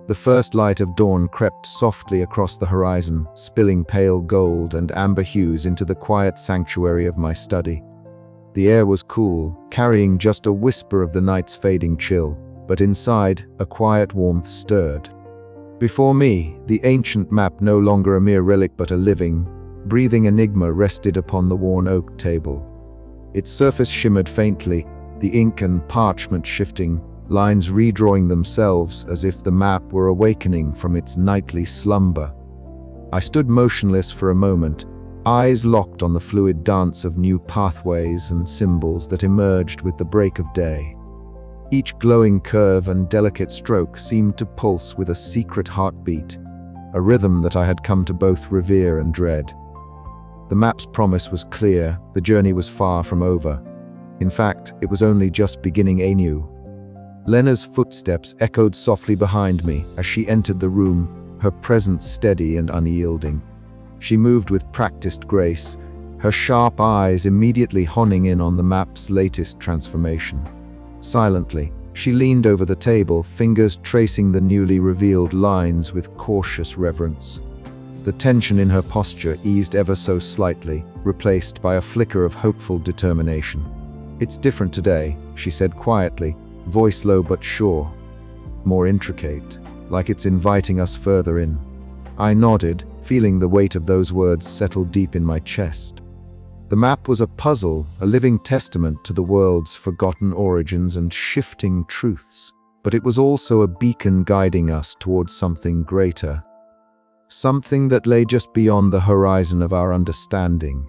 The first light of dawn crept softly across the horizon, spilling pale gold and amber hues into the quiet sanctuary of my study. The air was cool, carrying just a whisper of the night's fading chill, but inside, a quiet warmth stirred. Before me, the ancient map, no longer a mere relic but a living, breathing enigma, rested upon the worn oak table. Its surface shimmered faintly, the ink and parchment shifting, lines redrawing themselves as if the map were awakening from its nightly slumber. I stood motionless for a moment, eyes locked on the fluid dance of new pathways and symbols that emerged with the break of day. Each glowing curve and delicate stroke seemed to pulse with a secret heartbeat, a rhythm that I had come to both revere and dread. The map's promise was clear, the journey was far from over. In fact, it was only just beginning anew. Lena's footsteps echoed softly behind me as she entered the room, her presence steady and unyielding. She moved with practiced grace, her sharp eyes immediately honing in on the map's latest transformation. Silently, she leaned over the table, fingers tracing the newly revealed lines with cautious reverence. The tension in her posture eased ever so slightly, replaced by a flicker of hopeful determination. "It's different today," she said quietly, voice low but sure. "More intricate, like it's inviting us further in." I nodded, feeling the weight of those words settle deep in my chest. The map was a puzzle, a living testament to the world's forgotten origins and shifting truths, but it was also a beacon guiding us towards something greater. Something that lay just beyond the horizon of our understanding.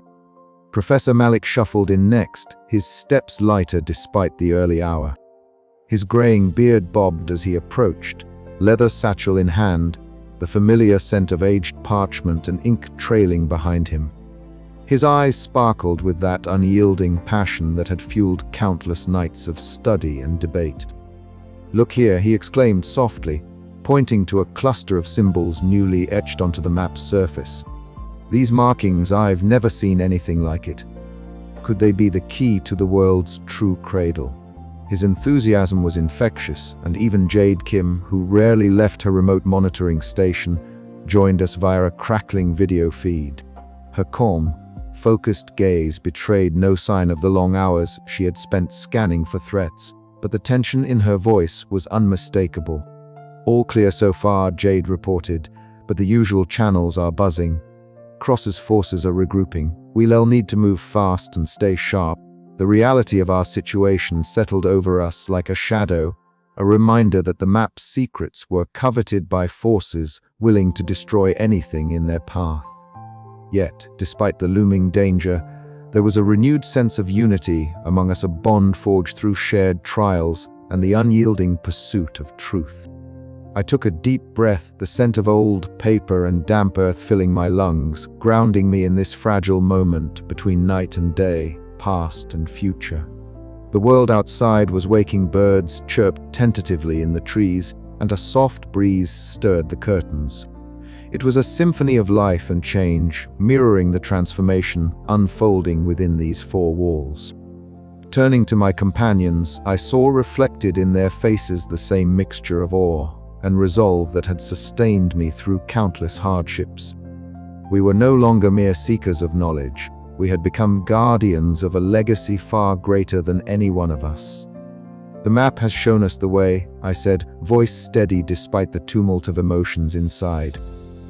Professor Malik shuffled in next, his steps lighter despite the early hour. His graying beard bobbed as he approached, leather satchel in hand, the familiar scent of aged parchment and ink trailing behind him. His eyes sparkled with that unyielding passion that had fueled countless nights of study and debate. "Look here," he exclaimed softly, pointing to a cluster of symbols newly etched onto the map's surface. "These markings, I've never seen anything like it. Could they be the key to the world's true cradle?" His enthusiasm was infectious, and even Jade Kim, who rarely left her remote monitoring station, joined us via a crackling video feed. Her calm, focused gaze betrayed no sign of the long hours she had spent scanning for threats, but the tension in her voice was unmistakable. "All clear so far," Jade reported, "but the usual channels are buzzing. Cross's forces are regrouping. We'll need to move fast and stay sharp." The reality of our situation settled over us like a shadow, a reminder that the map's secrets were coveted by forces willing to destroy anything in their path. Yet, despite the looming danger, there was a renewed sense of unity among us, a bond forged through shared trials and the unyielding pursuit of truth. I took a deep breath, the scent of old paper and damp earth filling my lungs, grounding me in this fragile moment between night and day, past and future. The world outside was waking, birds chirped tentatively in the trees, and a soft breeze stirred the curtains. It was a symphony of life and change, mirroring the transformation unfolding within these four walls. Turning to my companions, I saw reflected in their faces the same mixture of awe and resolve that had sustained me through countless hardships. We were no longer mere seekers of knowledge. We had become guardians of a legacy far greater than any one of us. "The map has shown us the way," I said, voice steady despite the tumult of emotions inside.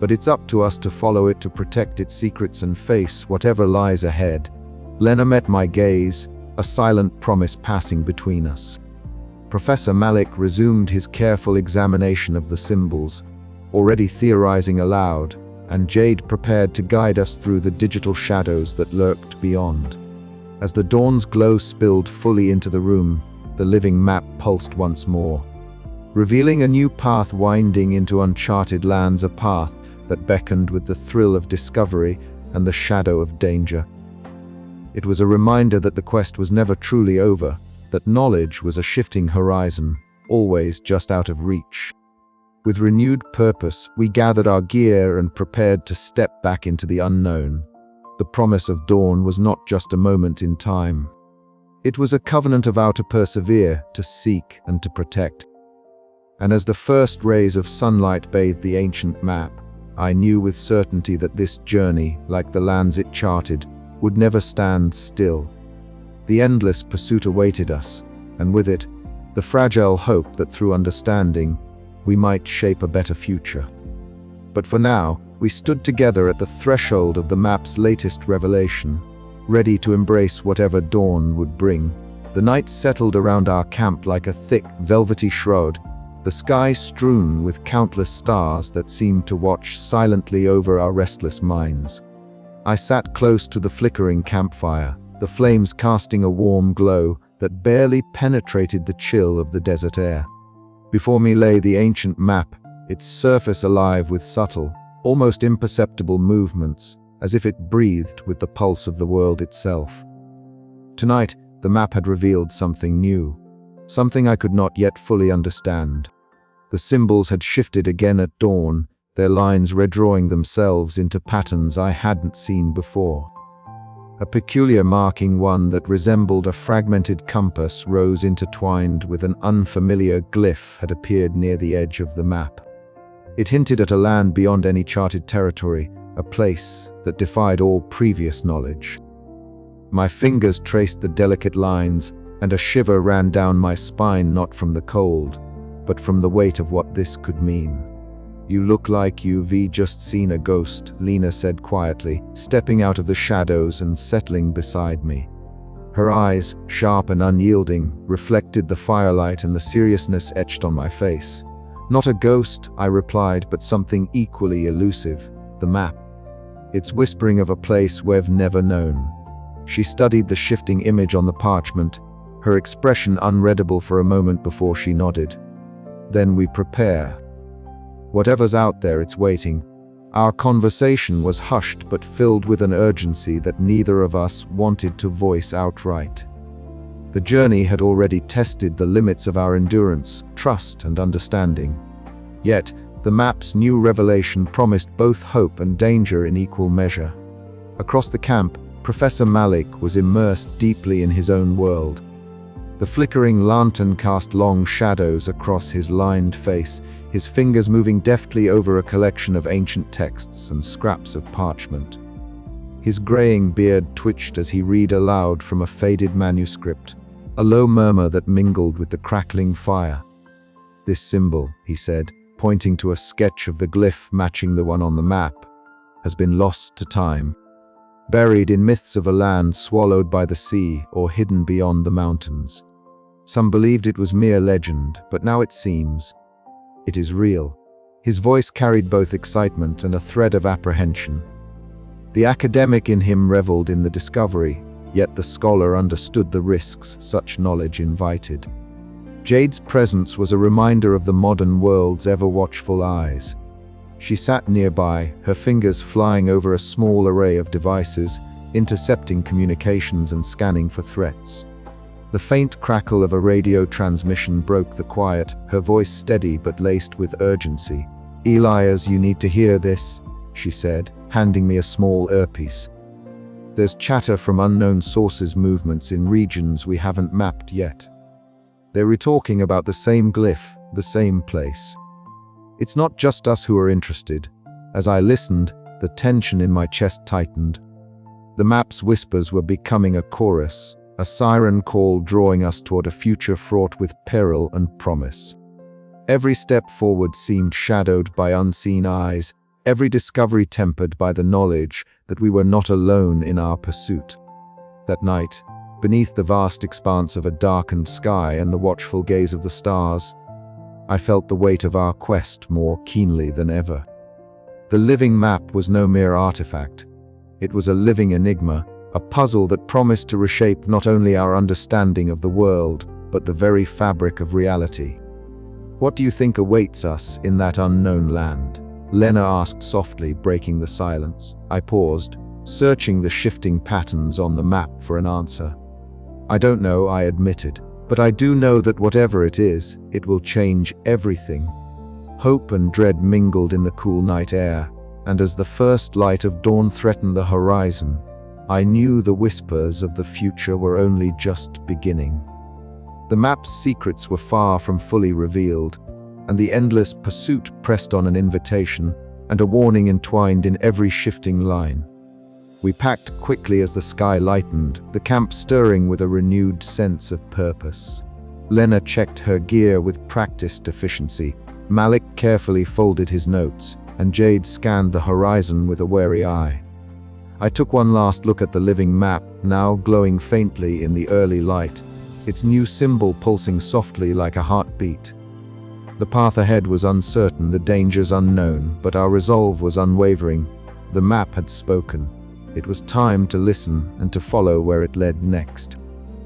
"But it's up to us to follow it, to protect its secrets and face whatever lies ahead." Lena met my gaze, a silent promise passing between us. Professor Malik resumed his careful examination of the symbols, already theorizing aloud, and Jade prepared to guide us through the digital shadows that lurked beyond. As the dawn's glow spilled fully into the room, the living map pulsed once more, revealing a new path winding into uncharted lands, a path that beckoned with the thrill of discovery and the shadow of danger. It was a reminder that the quest was never truly over, that knowledge was a shifting horizon, always just out of reach. With renewed purpose, we gathered our gear and prepared to step back into the unknown. The promise of dawn was not just a moment in time. It was a covenant of vow to persevere, to seek, and to protect. and as the first rays of sunlight bathed the ancient map, I knew with certainty that this journey, like the lands it charted, would never stand still. The endless pursuit awaited us, and with it, the fragile hope that through understanding, we might shape a better future. But for now, we stood together at the threshold of the map's latest revelation, ready to embrace whatever dawn would bring. The night settled around our camp like a thick, velvety shroud, the sky strewn with countless stars that seemed to watch silently over our restless minds. I sat close to the flickering campfire, the flames casting a warm glow that barely penetrated the chill of the desert air. Before me lay the ancient map, its surface alive with subtle, almost imperceptible movements, as if it breathed with the pulse of the world itself. Tonight, the map had revealed something new, something I could not yet fully understand. The symbols had shifted again at dawn, their lines redrawing themselves into patterns I hadn't seen before. A peculiar marking, one that resembled a fragmented compass, rose intertwined with an unfamiliar glyph, had appeared near the edge of the map. It hinted at a land beyond any charted territory, a place that defied all previous knowledge. My fingers traced the delicate lines, and a shiver ran down my spine, not from the cold, but from the weight of what this could mean. "You look like you've just seen a ghost," Lena said quietly, stepping out of the shadows and settling beside me. Her eyes, sharp and unyielding, reflected the firelight and the seriousness etched on my face. "Not a ghost," I replied, "but something equally elusive, the map. It's whispering of a place we've never known." She studied the shifting image on the parchment, her expression unreadable for a moment before she nodded. "Then we prepare. Whatever's out there, it's waiting." Our conversation was hushed but filled with an urgency that neither of us wanted to voice outright. The journey had already tested the limits of our endurance, trust, and understanding. Yet, the map's new revelation promised both hope and danger in equal measure. Across the camp, Professor Malik was immersed deeply in his own world. The flickering lantern cast long shadows across his lined face, his fingers moving deftly over a collection of ancient texts and scraps of parchment. His graying beard twitched as he read aloud from a faded manuscript, a low murmur that mingled with the crackling fire. "This symbol," he said, pointing to a sketch of the glyph matching the one on the map, "has been lost to time, buried in myths of a land swallowed by the sea or hidden beyond the mountains. Some believed it was mere legend, but now it seems it is real." His voice carried both excitement and a thread of apprehension. The academic in him reveled in the discovery, yet the scholar understood the risks such knowledge invited. Jade's presence was a reminder of the modern world's ever-watchful eyes. She sat nearby, her fingers flying over a small array of devices, intercepting communications and scanning for threats. The faint crackle of a radio transmission broke the quiet, her voice steady but laced with urgency. "Elias, you need to hear this," she said, handing me a small earpiece. "There's chatter from unknown sources, movements in regions we haven't mapped yet. They're talking about the same glyph, the same place. It's not just us who are interested." As I listened, the tension in my chest tightened. The map's whispers were becoming a chorus, a siren call drawing us toward a future fraught with peril and promise. Every step forward seemed shadowed by unseen eyes, every discovery tempered by the knowledge that we were not alone in our pursuit. That night, beneath the vast expanse of a darkened sky and the watchful gaze of the stars, I felt the weight of our quest more keenly than ever. The living map was no mere artifact. It was a living enigma, a puzzle that promised to reshape not only our understanding of the world, but the very fabric of reality. "What do you think awaits us in that unknown land?" Lena asked softly, breaking the silence. I paused, searching the shifting patterns on the map for an answer. "I don't know," I admitted, "but I do know that whatever it is, it will change everything." Hope and dread mingled in the cool night air, and as the first light of dawn threatened the horizon, I knew the whispers of the future were only just beginning. The map's secrets were far from fully revealed, and the endless pursuit pressed on an invitation, and a warning entwined in every shifting line. We packed quickly as the sky lightened, the camp stirring with a renewed sense of purpose. Lena checked her gear with practiced efficiency. Malik carefully folded his notes, and Jade scanned the horizon with a wary eye. I took one last look at the living map, now glowing faintly in the early light, its new symbol pulsing softly like a heartbeat. The path ahead was uncertain, the dangers unknown, but our resolve was unwavering. The map had spoken. It was time to listen and to follow where it led next.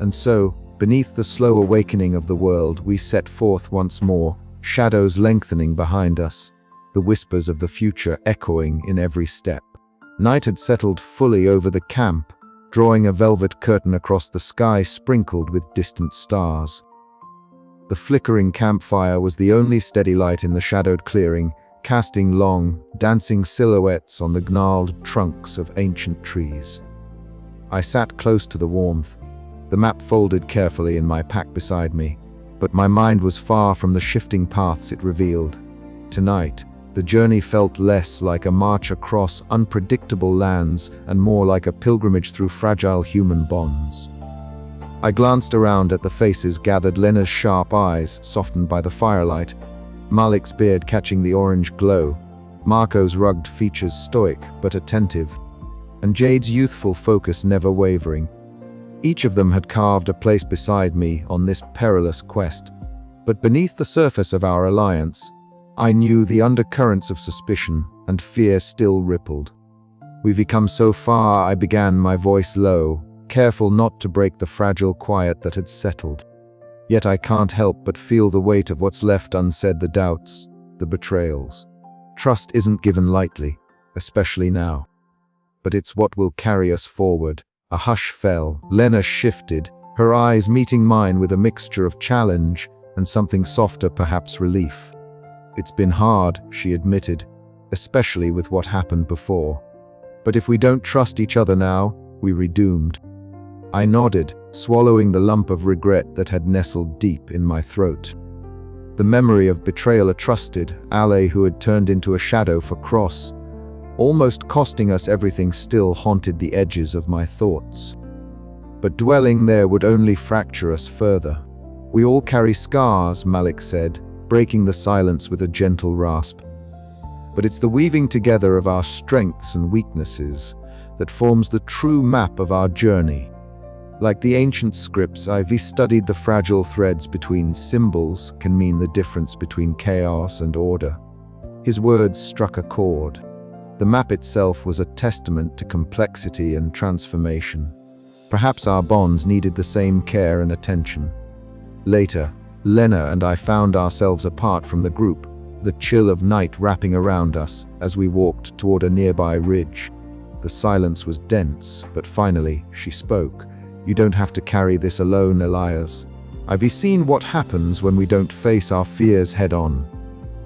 And so, beneath the slow awakening of the world, we set forth once more, shadows lengthening behind us, the whispers of the future echoing in every step. Night had settled fully over the camp, drawing a velvet curtain across the sky sprinkled with distant stars. The flickering campfire was the only steady light in the shadowed clearing, casting long, dancing silhouettes on the gnarled trunks of ancient trees. I sat close to the warmth, the map folded carefully in my pack beside me, but my mind was far from the shifting paths it revealed. Tonight, the journey felt less like a march across unpredictable lands and more like a pilgrimage through fragile human bonds. I glanced around at the faces gathered, Lena's sharp eyes softened by the firelight, Malik's beard catching the orange glow, Marco's rugged features stoic but attentive, and Jade's youthful focus never wavering. Each of them had carved a place beside me on this perilous quest, but beneath the surface of our alliance, I knew the undercurrents of suspicion and fear still rippled. "We've come so far," I began, my voice low, careful not to break the fragile quiet that had settled. Yet I can't help but feel the weight of what's left unsaid, the doubts, the betrayals. Trust isn't given lightly, especially now. But it's what will carry us forward. A hush fell. Lena shifted, her eyes meeting mine with a mixture of challenge and something softer, perhaps relief. "It's been hard," she admitted, "especially with what happened before. But if we don't trust each other now, we're doomed." I nodded, swallowing the lump of regret that had nestled deep in my throat. The memory of betrayal, a trusted ally who had turned into a shadow for Cross, almost costing us everything, still haunted the edges of my thoughts. But dwelling there would only fracture us further. "We all carry scars," Malik said, breaking the silence with a gentle rasp. "But it's the weaving together of our strengths and weaknesses that forms the true map of our journey. Like the ancient scripts, I've studied the fragile threads between symbols can mean the difference between chaos and order." His words struck a chord. The map itself was a testament to complexity and transformation. Perhaps our bonds needed the same care and attention. Later, Lena and I found ourselves apart from the group, the chill of night wrapping around us as we walked toward a nearby ridge. The silence was dense, but finally, she spoke. "You don't have to carry this alone, Elias. I've seen what happens when we don't face our fears head-on."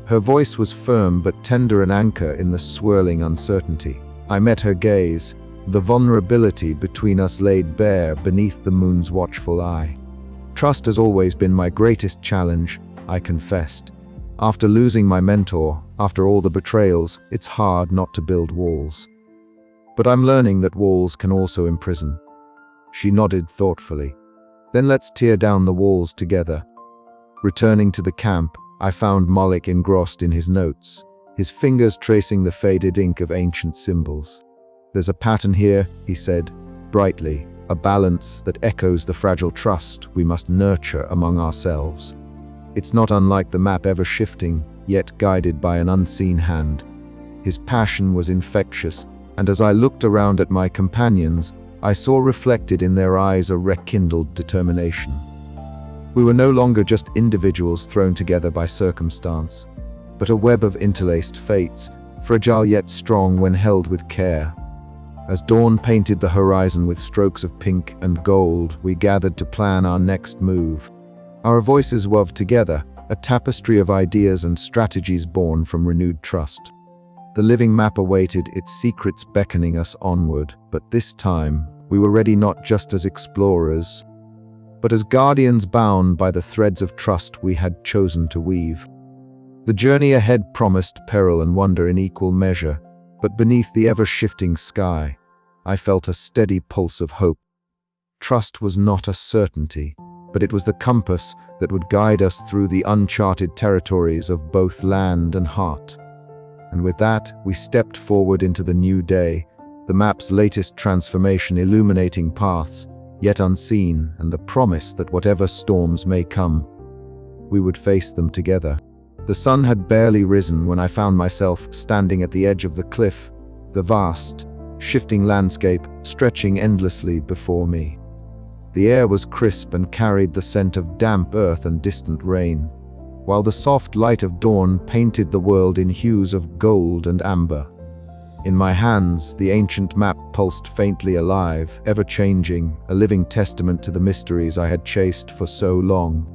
Her voice was firm but tender, an anchor in the swirling uncertainty. I met her gaze, the vulnerability between us laid bare beneath the moon's watchful eye. "Trust has always been my greatest challenge," I confessed. "After losing my mentor, after all the betrayals, it's hard not to build walls. But I'm learning that walls can also imprison." She nodded thoughtfully. "Then let's tear down the walls together." Returning to the camp, I found Malik engrossed in his notes, his fingers tracing the faded ink of ancient symbols. "There's a pattern here," he said, brightly, "a balance that echoes the fragile trust we must nurture among ourselves. It's not unlike the map ever shifting, yet guided by an unseen hand." His passion was infectious, and as I looked around at my companions, I saw reflected in their eyes a rekindled determination. We were no longer just individuals thrown together by circumstance, but a web of interlaced fates, fragile yet strong when held with care. As dawn painted the horizon with strokes of pink and gold, we gathered to plan our next move. Our voices wove together, a tapestry of ideas and strategies born from renewed trust. The living map awaited, its secrets beckoning us onward, but this time, we were ready not just as explorers, but as guardians bound by the threads of trust we had chosen to weave. The journey ahead promised peril and wonder in equal measure, but beneath the ever-shifting sky, I felt a steady pulse of hope. Trust was not a certainty, but it was the compass that would guide us through the uncharted territories of both land and heart. And with that, we stepped forward into the new day, the map's latest transformation illuminating paths, yet unseen, and the promise that whatever storms may come, we would face them together. The sun had barely risen when I found myself standing at the edge of the cliff, the vast, shifting landscape stretching endlessly before me. The air was crisp and carried the scent of damp earth and distant rain, while the soft light of dawn painted the world in hues of gold and amber. In my hands, the ancient map pulsed faintly alive, ever-changing, a living testament to the mysteries I had chased for so long.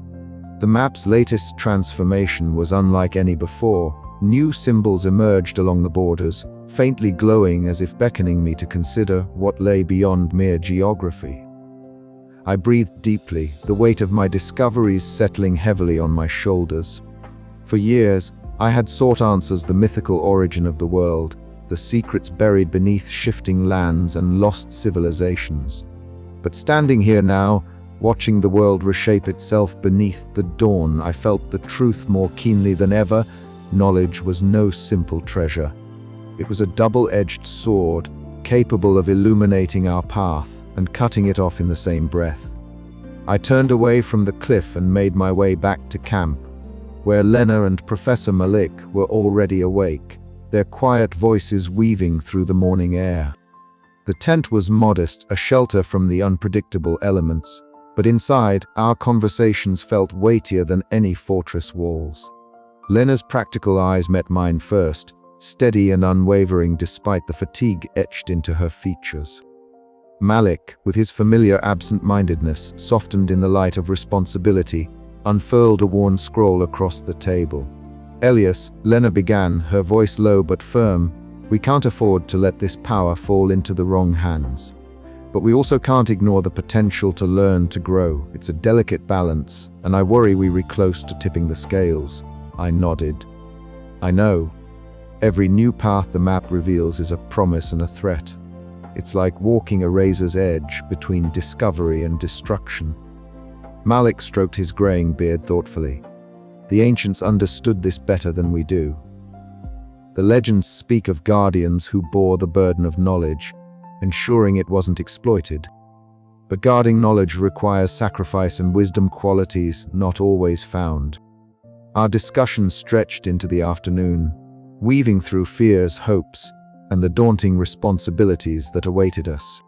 The map's latest transformation was unlike any before. New symbols emerged along the borders, faintly glowing as if beckoning me to consider what lay beyond mere geography. I breathed deeply, the weight of my discoveries settling heavily on my shoulders. For years, I had sought answers: the mythical origin of the world, the secrets buried beneath shifting lands and lost civilizations. But standing here now, watching the world reshape itself beneath the dawn, I felt the truth more keenly than ever. Knowledge was no simple treasure. It was a double-edged sword, capable of illuminating our path and cutting it off in the same breath. I turned away from the cliff and made my way back to camp, where Lena and Professor Malik were already awake, their quiet voices weaving through the morning air. The tent was modest, a shelter from the unpredictable elements, but inside, our conversations felt weightier than any fortress walls. Lena's practical eyes met mine first, steady and unwavering despite the fatigue etched into her features. Malik, with his familiar absent-mindedness softened in the light of responsibility, unfurled a worn scroll across the table. "Elias," Lena began, her voice low but firm, "we can't afford to let this power fall into the wrong hands. But we also can't ignore the potential to learn, to grow. It's a delicate balance, and I worry we're close to tipping the scales." I nodded. "I know. Every new path the map reveals is a promise and a threat. It's like walking a razor's edge between discovery and destruction." Malik stroked his graying beard thoughtfully. "The ancients understood this better than we do. The legends speak of guardians who bore the burden of knowledge, ensuring it wasn't exploited. But guarding knowledge requires sacrifice and wisdom, qualities not always found." Our discussion stretched into the afternoon, weaving through fears, hopes, and the daunting responsibilities that awaited us.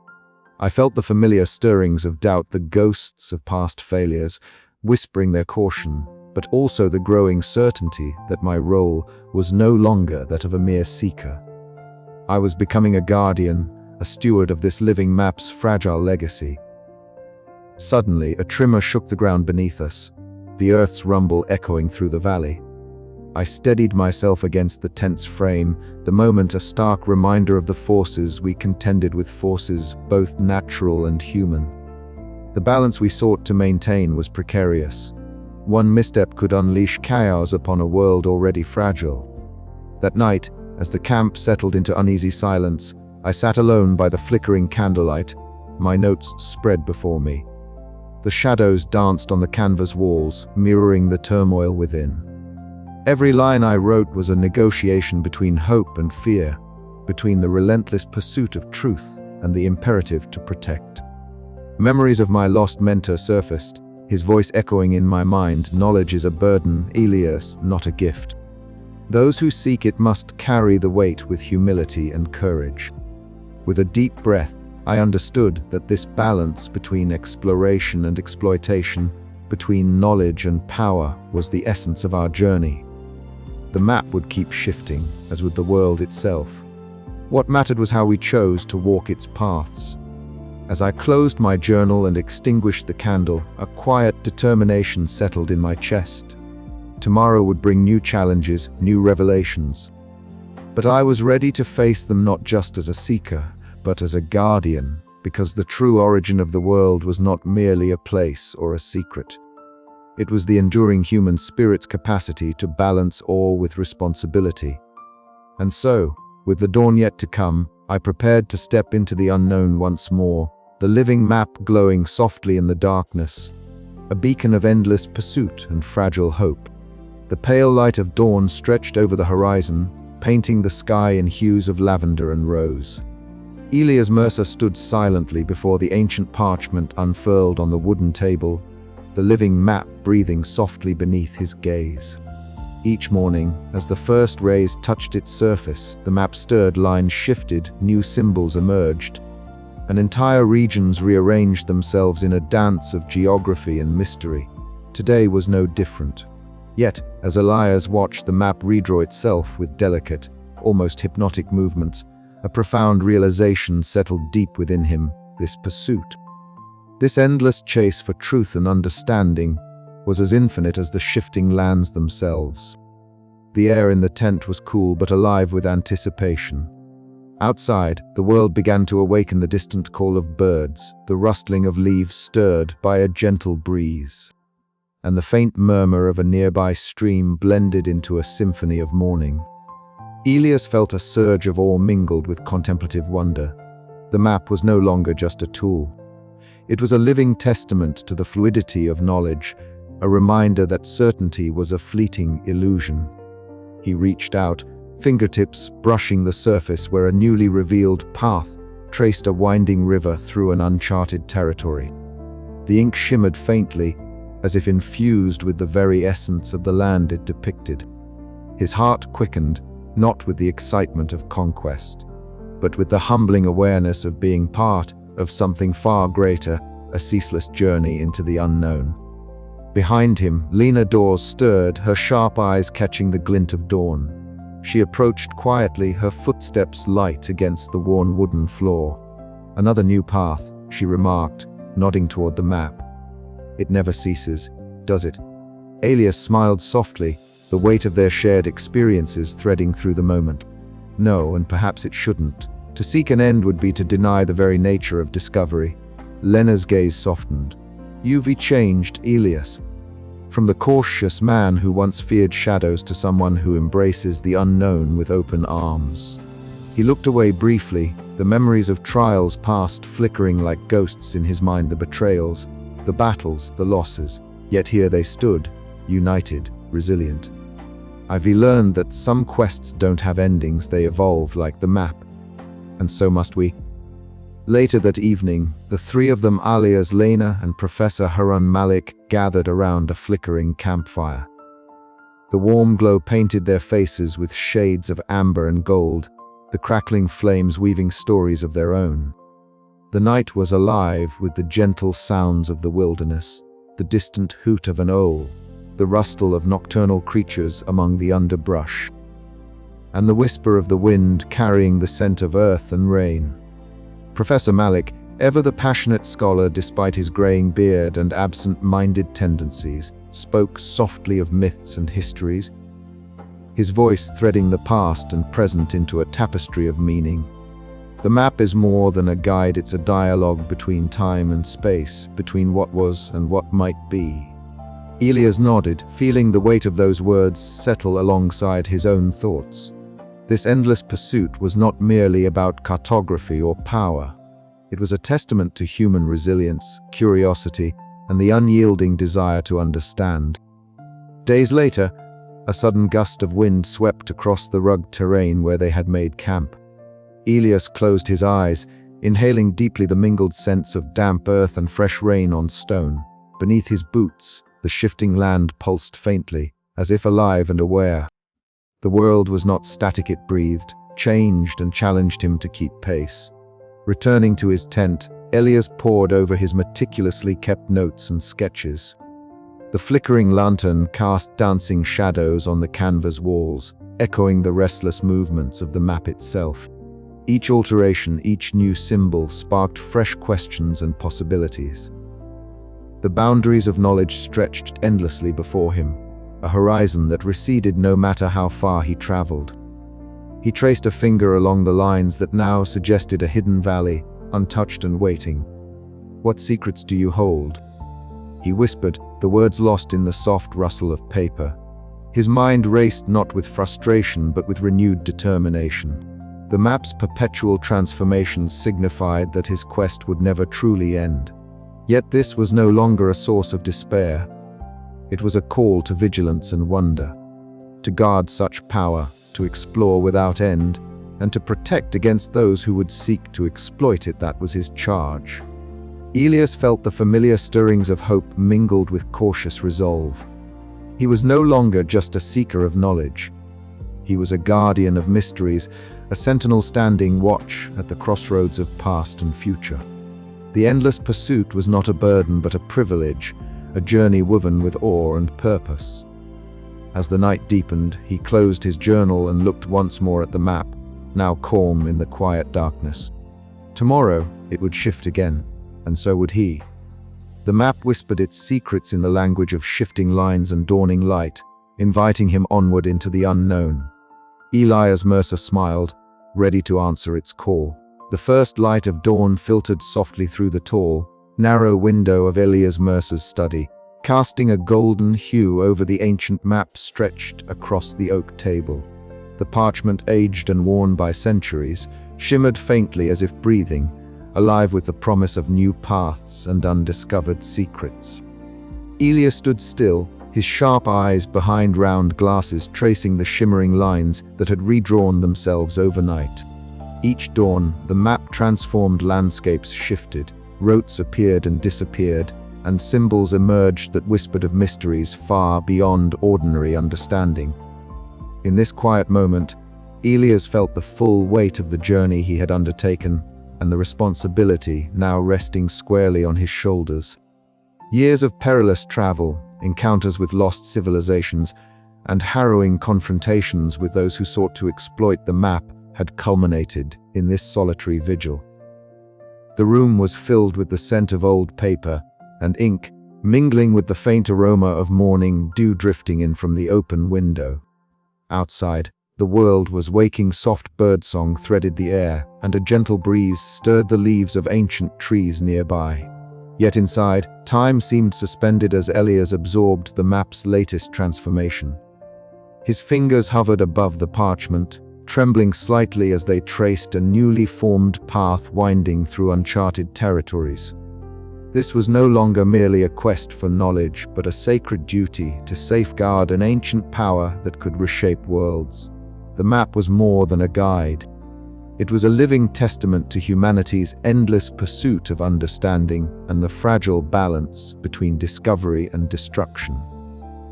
I felt the familiar stirrings of doubt, the ghosts of past failures, whispering their caution, but also the growing certainty that my role was no longer that of a mere seeker. I was becoming a guardian, a steward of this living map's fragile legacy. Suddenly, a tremor shook the ground beneath us, the earth's rumble echoing through the valley. I steadied myself against the tent's frame, the moment a stark reminder of the forces we contended with, forces both natural and human. The balance we sought to maintain was precarious. One misstep could unleash chaos upon a world already fragile. That night, as the camp settled into uneasy silence, I sat alone by the flickering candlelight, my notes spread before me. The shadows danced on the canvas walls, mirroring the turmoil within. Every line I wrote was a negotiation between hope and fear, between the relentless pursuit of truth and the imperative to protect. Memories of my lost mentor surfaced, his voice echoing in my mind: "Knowledge is a burden, Elias, not a gift. Those who seek it must carry the weight with humility and courage." With a deep breath, I understood that this balance between exploration and exploitation, between knowledge and power, was the essence of our journey. The map would keep shifting, as would the world itself. What mattered was how we chose to walk its paths. As I closed my journal and extinguished the candle, a quiet determination settled in my chest. Tomorrow would bring new challenges, new revelations. But I was ready to face them not just as a seeker, but as a guardian, because the true origin of the world was not merely a place or a secret. It was the enduring human spirit's capacity to balance awe with responsibility. And so, with the dawn yet to come, I prepared to step into the unknown once more, the living map glowing softly in the darkness, a beacon of endless pursuit and fragile hope. The pale light of dawn stretched over the horizon, painting the sky in hues of lavender and rose. Elias Mercer stood silently before the ancient parchment unfurled on the wooden table, the living map breathing softly beneath his gaze. Each morning, as the first rays touched its surface, the map stirred, lines shifted, new symbols emerged, and entire regions rearranged themselves in a dance of geography and mystery. Today was no different. Yet, as Elias watched the map redraw itself with delicate, almost hypnotic movements, a profound realization settled deep within him: this pursuit, this endless chase for truth and understanding, was as infinite as the shifting lands themselves. The air in the tent was cool but alive with anticipation. Outside, the world began to awaken, the distant call of birds, the rustling of leaves stirred by a gentle breeze, and the faint murmur of a nearby stream blended into a symphony of morning. Elias felt a surge of awe mingled with contemplative wonder. The map was no longer just a tool. It was a living testament to the fluidity of knowledge, a reminder that certainty was a fleeting illusion. He reached out, fingertips brushing the surface where a newly revealed path traced a winding river through an uncharted territory. The ink shimmered faintly, as if infused with the very essence of the land it depicted. His heart quickened, not with the excitement of conquest, but with the humbling awareness of being part of something far greater, a ceaseless journey into the unknown. Behind him, Lena Dawes stirred, her sharp eyes catching the glint of dawn. She approached quietly, her footsteps light against the worn wooden floor. "Another new path," she remarked, nodding toward the map. "It never ceases, does it?" Elias smiled softly, the weight of their shared experiences threading through the moment. "No, and perhaps it shouldn't. To seek an end would be to deny the very nature of discovery." Lena's gaze softened. "You've changed, Elias. From the cautious man who once feared shadows to someone who embraces the unknown with open arms." He looked away briefly, the memories of trials past flickering like ghosts in his mind, the betrayals, the battles, the losses. Yet here they stood, united, resilient. "I've learned that some quests don't have endings, they evolve like the map. And so must we." Later that evening, the three of them, alias Lena and Professor Harun Malik, gathered around a flickering campfire. The warm glow painted their faces with shades of amber and gold, the crackling flames weaving stories of their own. The night was alive with the gentle sounds of the wilderness, the distant hoot of an owl, the rustle of nocturnal creatures among the underbrush, and the whisper of the wind carrying the scent of earth and rain. Professor Malik, ever the passionate scholar despite his graying beard and absent-minded tendencies, spoke softly of myths and histories, his voice threading the past and present into a tapestry of meaning. The map is more than a guide, it's a dialogue between time and space, between what was and what might be. Elias nodded, feeling the weight of those words settle alongside his own thoughts. This endless pursuit was not merely about cartography or power. It was a testament to human resilience, curiosity, and the unyielding desire to understand. Days later, a sudden gust of wind swept across the rugged terrain where they had made camp. Elias closed his eyes, inhaling deeply the mingled scents of damp earth and fresh rain on stone. Beneath his boots, the shifting land pulsed faintly, as if alive and aware. The world was not static, it breathed, changed and challenged him to keep pace. Returning to his tent, Elias pored over his meticulously kept notes and sketches. The flickering lantern cast dancing shadows on the canvas walls, echoing the restless movements of the map itself. Each alteration, each new symbol sparked fresh questions and possibilities. The boundaries of knowledge stretched endlessly before him, a horizon that receded no matter how far he traveled. He traced a finger along the lines that now suggested a hidden valley, untouched and waiting. "What secrets do you hold?" he whispered, the words lost in the soft rustle of paper. His mind raced not with frustration but with renewed determination. The map's perpetual transformations signified that his quest would never truly end. Yet this was no longer a source of despair. It was a call to vigilance and wonder, to guard such power, to explore without end, and to protect against those who would seek to exploit it. That was his charge. Elias felt the familiar stirrings of hope mingled with cautious resolve. He was no longer just a seeker of knowledge. He was a guardian of mysteries, a sentinel standing watch at the crossroads of past and future. The endless pursuit was not a burden but a privilege, a journey woven with awe and purpose. As the night deepened, he closed his journal and looked once more at the map, now calm in the quiet darkness. Tomorrow, it would shift again, and so would he. The map whispered its secrets in the language of shifting lines and dawning light, inviting him onward into the unknown. Elias Mercer smiled, ready to answer its call. The first light of dawn filtered softly through the tall, narrow window of Elias Mercer's study, casting a golden hue over the ancient map stretched across the oak table. The parchment, aged and worn by centuries, shimmered faintly as if breathing, alive with the promise of new paths and undiscovered secrets. Elias stood still, his sharp eyes behind round glasses tracing the shimmering lines that had redrawn themselves overnight. Each dawn, the map transformed landscapes shifted, routes appeared and disappeared, and symbols emerged that whispered of mysteries far beyond ordinary understanding. In this quiet moment, Elias felt the full weight of the journey he had undertaken and the responsibility now resting squarely on his shoulders. Years of perilous travel, encounters with lost civilizations, and harrowing confrontations with those who sought to exploit the map had culminated in this solitary vigil. The room was filled with the scent of old paper and ink, mingling with the faint aroma of morning dew drifting in from the open window. Outside, the world was waking. Soft birdsong threaded the air, and a gentle breeze stirred the leaves of ancient trees nearby. Yet inside, time seemed suspended as Elias absorbed the map's latest transformation. His fingers hovered above the parchment, trembling slightly as they traced a newly formed path winding through uncharted territories. This was no longer merely a quest for knowledge, but a sacred duty to safeguard an ancient power that could reshape worlds. The map was more than a guide. It was a living testament to humanity's endless pursuit of understanding and the fragile balance between discovery and destruction.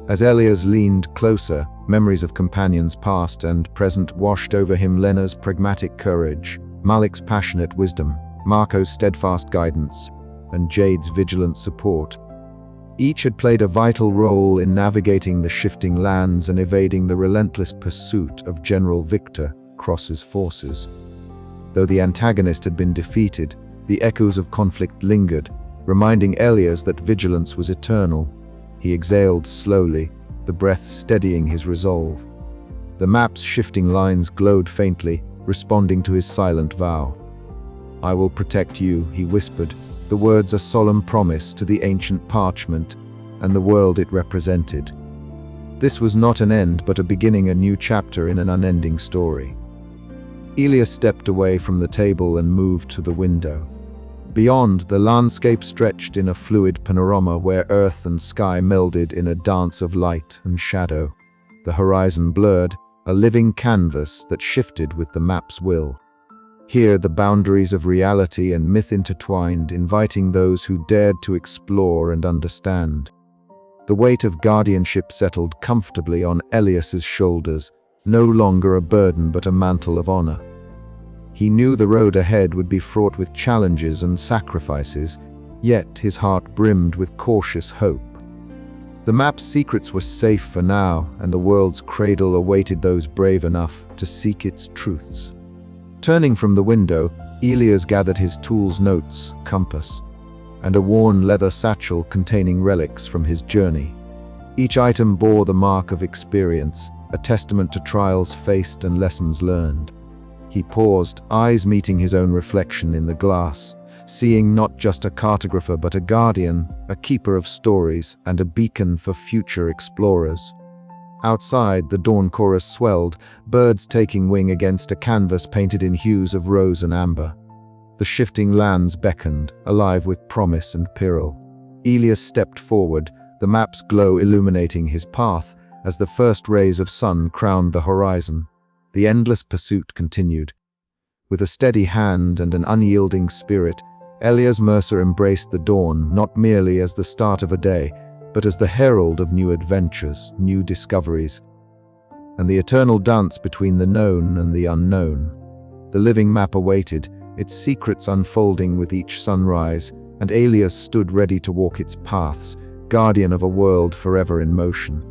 As Elias leaned closer, memories of companions past and present washed over him. Lena's pragmatic courage, Malik's passionate wisdom, Marco's steadfast guidance, and Jade's vigilant support. Each had played a vital role in navigating the shifting lands and evading the relentless pursuit of General Victor Cross's forces. Though the antagonist had been defeated, the echoes of conflict lingered, reminding Elias that vigilance was eternal. He exhaled slowly, the breath steadying his resolve. The map's shifting lines glowed faintly, responding to his silent vow. "I will protect you," he whispered, the words a solemn promise to the ancient parchment and the world it represented. This was not an end, but a beginning, a new chapter in an unending story. Elias stepped away from the table and moved to the window. Beyond, the landscape stretched in a fluid panorama where earth and sky melded in a dance of light and shadow. The horizon blurred, a living canvas that shifted with the map's will. Here, the boundaries of reality and myth intertwined, inviting those who dared to explore and understand. The weight of guardianship settled comfortably on Elias's shoulders, no longer a burden but a mantle of honor. He knew the road ahead would be fraught with challenges and sacrifices, yet his heart brimmed with cautious hope. The map's secrets were safe for now, and the world's cradle awaited those brave enough to seek its truths. Turning from the window, Elias gathered his tools, notes, compass, and a worn leather satchel containing relics from his journey. Each item bore the mark of experience, a testament to trials faced and lessons learned. He paused, eyes meeting his own reflection in the glass, seeing not just a cartographer but a guardian, a keeper of stories, and a beacon for future explorers. Outside, the dawn chorus swelled, birds taking wing against a canvas painted in hues of rose and amber. The shifting lands beckoned, alive with promise and peril. Elias stepped forward, the map's glow illuminating his path as the first rays of sun crowned the horizon. The endless pursuit continued. With a steady hand and an unyielding spirit, Elias Mercer embraced the dawn not merely as the start of a day, but as the herald of new adventures, new discoveries, and the eternal dance between the known and the unknown. The living map awaited, its secrets unfolding with each sunrise, and Elias stood ready to walk its paths, guardian of a world forever in motion.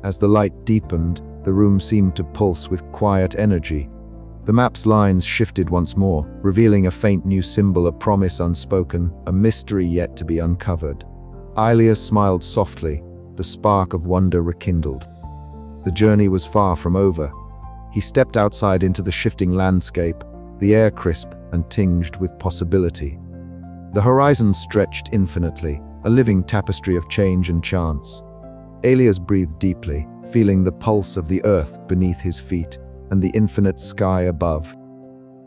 As the light deepened, the room seemed to pulse with quiet energy. The map's lines shifted once more, revealing a faint new symbol, a promise unspoken, a mystery yet to be uncovered. Elias smiled softly, the spark of wonder rekindled. The journey was far from over. He stepped outside into the shifting landscape, the air crisp and tinged with possibility. The horizon stretched infinitely, a living tapestry of change and chance. Elias breathed deeply, feeling the pulse of the earth beneath his feet and the infinite sky above.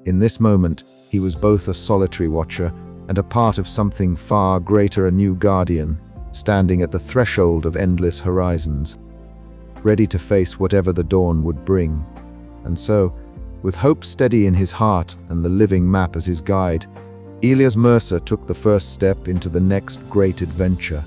In this moment, he was both a solitary watcher and a part of something far greater, a new guardian, standing at the threshold of endless horizons, ready to face whatever the dawn would bring. And so, with hope steady in his heart and the living map as his guide, Elias Mercer took the first step into the next great adventure.